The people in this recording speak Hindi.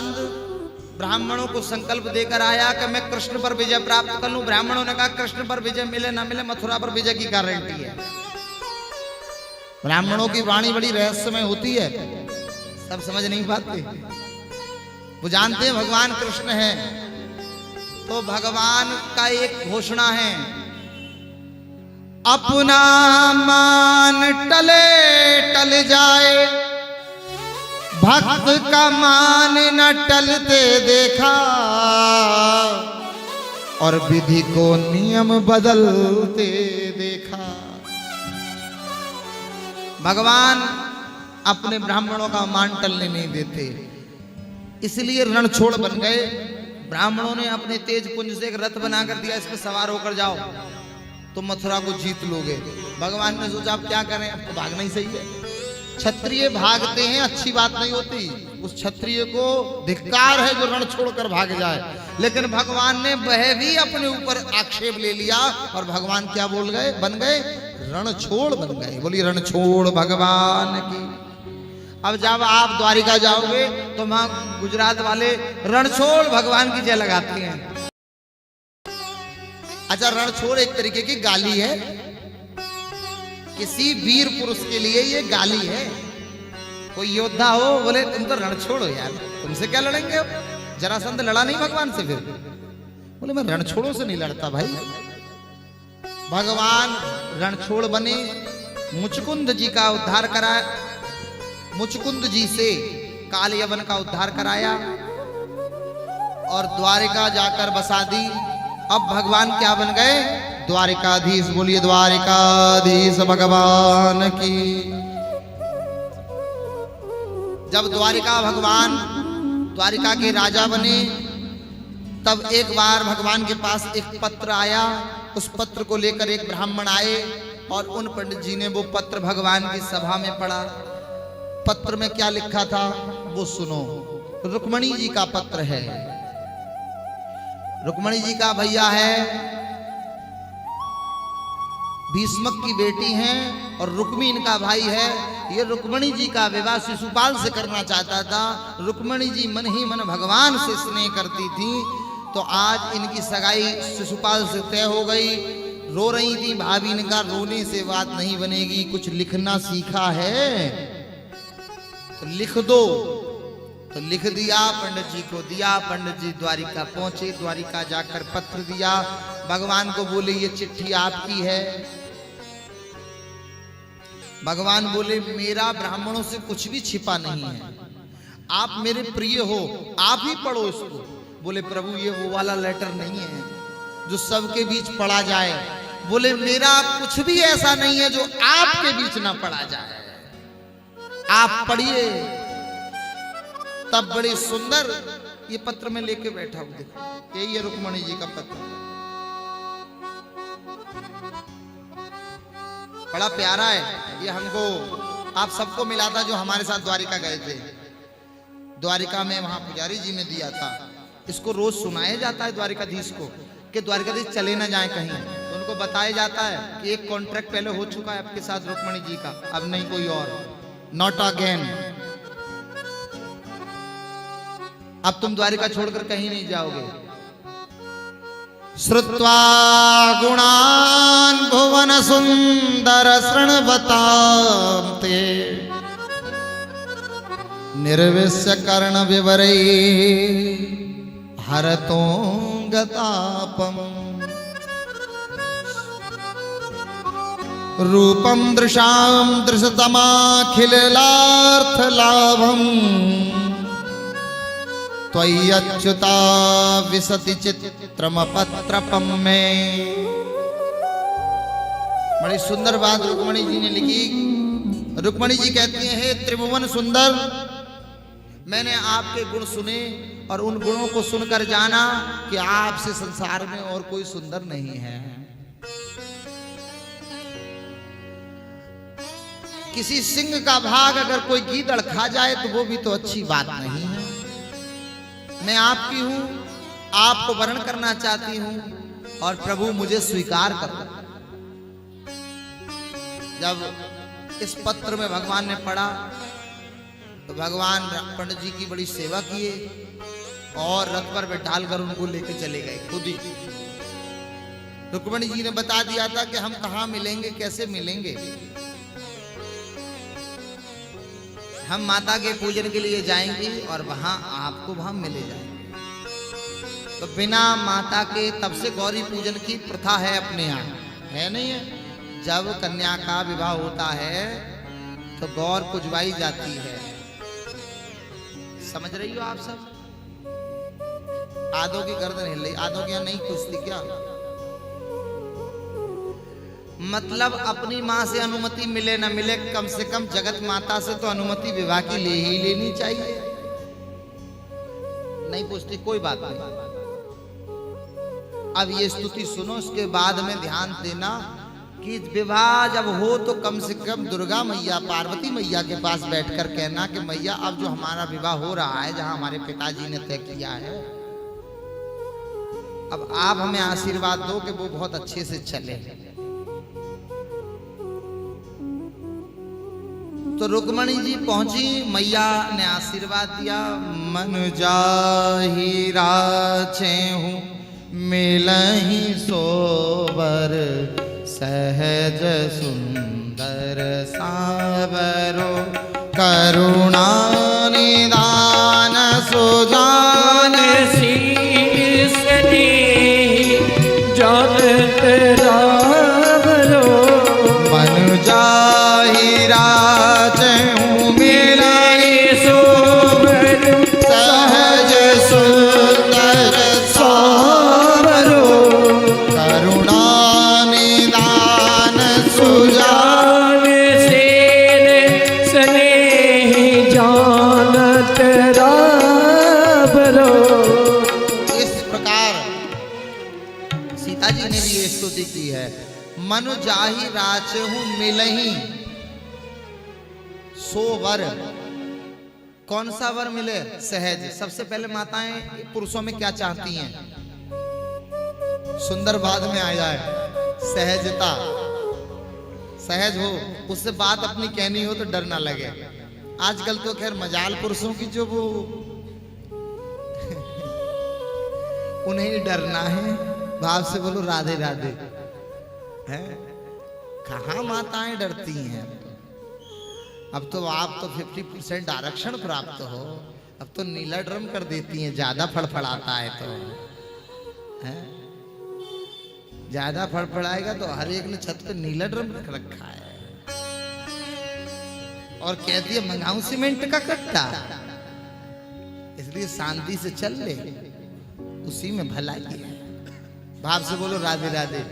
जरासंध ब्राह्मणों को संकल्प देकर आया कि मैं कृष्ण पर विजय प्राप्त कर लूं। ब्राह्मणों ने कहा कृष्ण पर विजय मिले ना मिले, मथुरा पर विजय की गारंटी है। ब्राह्मणों की वाणी बड़ी रहस्यमय होती है, सब समझ नहीं पाते। वो जानते हैं भगवान कृष्ण है। तो भगवान का एक घोषणा है, अपना मान टले टल जाए, भक्त का मान न टलते देखा, और विधि को नियम बदलते देखा। भगवान अपने ब्राह्मणों का मान टलने नहीं देते, इसलिए रणछोड़ बन गए। ब्राह्मणों ने अपने तेज पुंज से एक रथ बनाकर दिया, इस पर सवार होकर जाओ तो मथुरा को जीत लोगे। भगवान ने सोचा अब क्या करें, अब तो भागना ही सही है। क्षत्रिय भागते हैं, अच्छी बात नहीं होती, उस क्षत्रिय को धिक्कार है जो रण छोड़कर भाग जाए। लेकिन भगवान ने वह भी अपने ऊपर आक्षेप ले लिया और भगवान क्या बोल गए, बन गए रणछोड़ बन गए। बोलिए रणछोड़ भगवान की। अब जब आप द्वारिका जाओगे तो वहां गुजरात वाले रणछोड़ भगवान की जय लगाते हैं। अच्छा, रणछोड़ एक तरीके की गाली है, किसी वीर पुरुष के लिए ये गाली है। कोई योद्धा हो बोले तुम तो रणछोड़ हो यार, तुमसे क्या लड़ेंगे। जरासंध लड़ा नहीं भगवान से, फिर बोले मैं रणछोड़ों से नहीं लड़ता भाई। भगवान रणछोड़ बने, मुचकुंद जी का उद्धार कराया, मुचकुंद जी से काल यवन का उद्धार कराया और द्वारिका जाकर बसा दी। अब भगवान क्या बन गए, द्वारिकाधीश। बोलिए द्वारिकाधीश भगवान की। जब द्वारिका भगवान द्वारिका के राजा बने, तब एक बार भगवान के पास एक पत्र आया। उस पत्र को लेकर एक ब्राह्मण आए और उन पंडित जी ने वो पत्र भगवान की सभा में पढ़ा। पत्र में क्या लिखा था वो सुनो। रुक्मणी जी का पत्र है। रुक्मणी जी का भैया है, भीष्मक की बेटी हैं और रुक्मी इनका भाई है। ये रुक्मणी जी का विवाह शिशुपाल से करना चाहता था। रुक्मणी जी मन ही मन भगवान से स्नेह करती थी, तो आज इनकी सगाई शिशुपाल से तय हो गई। रो रही थी भाभी, इनका रोने से बात नहीं बनेगी, कुछ लिखना सीखा है तो लिख दो। तो लिख दिया, पंडित जी को दिया। पंडित जी द्वारिका पहुंचे, द्वारिका जाकर पत्र दिया। भगवान को बोले ये चिट्ठी आपकी है। भगवान बोले मेरा ब्राह्मणों से कुछ भी छिपा नहीं है, आप मेरे प्रिय हो, आप ही पढ़ो इसको। बोले प्रभु ये वो वाला लेटर नहीं है जो सबके बीच पढ़ा जाए। बोले मेरा कुछ भी ऐसा नहीं है जो आपके बीच ना पढ़ा जाए, आप पढ़िए। तब बड़े सुंदर ये पत्र में लेके बैठा हूं, देखो यही है रुक्मणी जी का पत्र, बड़ा प्यारा है। ये हमको आप सबको मिला था जो हमारे साथ द्वारिका गए थे। द्वारिका में वहां पुजारी जी ने दिया था। इसको रोज सुनाया जाता है द्वारिकाधीश को कि द्वारिकाधीश चले ना जाए कहीं, तो उनको बताया जाता है कि एक कॉन्ट्रैक्ट पहले हो चुका है आपके साथ रुक्मणी जी का, अब नहीं कोई और, नॉट अगेन। अब तुम द्वारिका छोड़कर कहीं नहीं जाओगे। श्रुत्वा गुणान भुवन सुंदर शृण्वतां ते निर्विश्य कर्ण विवरै हरतो गतापम। रूपम दृशाम दृशतमाखिलार्थ लाभम त्वय्यच्युता विसति चित्रमपत्रपम में। बड़ी सुंदर बात रुक्मणी जी ने लिखी। रुक्मणी जी कहती हैं हे त्रिभुवन सुंदर, मैंने आपके गुण सुने और उन गुणों को सुनकर जाना कि आपसे संसार में और कोई सुंदर नहीं है। किसी सिंह का भाग अगर कोई गीदड़ खा जाए तो वो भी तो अच्छी बात नहीं है। मैं आपकी हूं, आपको वर्ण करना चाहती हूं और प्रभु मुझे स्वीकार करो। जब इस पत्र में भगवान ने पढ़ा तो भगवान पंडित जी की बड़ी सेवा किए और रथ पर बैठालकर उनको लेके चले गए खुद ही। रुक्मणी जी ने बता दिया था कि हम कहाँ मिलेंगे, कैसे मिलेंगे। हम माता के पूजन के लिए जाएंगे और वहां आपको वहां मिले जाएंगे। तो बिना माता के तब से गौरी पूजन की प्रथा है अपने यहाँ, है नहीं है? जब कन्या का विवाह होता है तो गौर पुजवाई जाती है। समझ रही हो आप सब? आधों की गर्दन हिल रही, आधों की यहाँ नहीं पूछती क्या? मतलब अपनी माँ से अनुमति मिले न मिले, कम से कम जगत माता से तो अनुमति विवाह की ले ही लेनी चाहिए। नहीं पूछती, कोई बात नहीं। अब ये स्तुति सुनो, इसके बाद में ध्यान देना कि विवाह जब हो तो कम से कम दुर्गा मैया, पार्वती मैया के पास बैठकर कहना कि मैया अब जो हमारा विवाह हो रहा है, जहां हमारे पिताजी ने तय किया है, अब आप हमें आशीर्वाद दो कि वो बहुत अच्छे से चले। तो रुक्मणी जी पहुंची, मैया ने आशीर्वाद दिया। मन जाहि राचेहु मिलहि सोबर, सहज सुंदर सावरो, करुणा निदान सुजान शीस नेहि जानत रावरो। मन जाहि राचेहु मिलहि सोबर, सहज सुंदर सावरो, करुणा निदान सुजान सेन स्नेहि जानत रावरो। इस प्रकार सीता जी ने भी ये स्तुति की है। मनु जाहि राचहु मिलहि सो वर। कौन सा वर मिले? सहज। सबसे पहले माताएं पुरुषों में क्या चाहती हैं? सुंदर बाद में आ जाए, सहजता, सहज हो, उससे बात अपनी कहनी हो तो डर ना लगे। आजकल तो खैर मजाल पुरुषों की जो वो उन्हें ही डरना है। भाव से बोलो राधे राधे। है कहाँ माताएं डरती हैं? अब तो आप तो 50% आरक्षण प्राप्त हो, अब तो नीला ड्रम कर देती हैं, ज्यादा फड़फड़ाता है तो है। ज्यादा फड़फड़ाएगा तो हर एक ने छत पे नीला ड्रम रख रखा है और कहती है मंगाऊं सीमेंट का कट्टा। इसलिए शांति से चल ले, उसी में भलाई है। भाव से बोलो राधे राधे।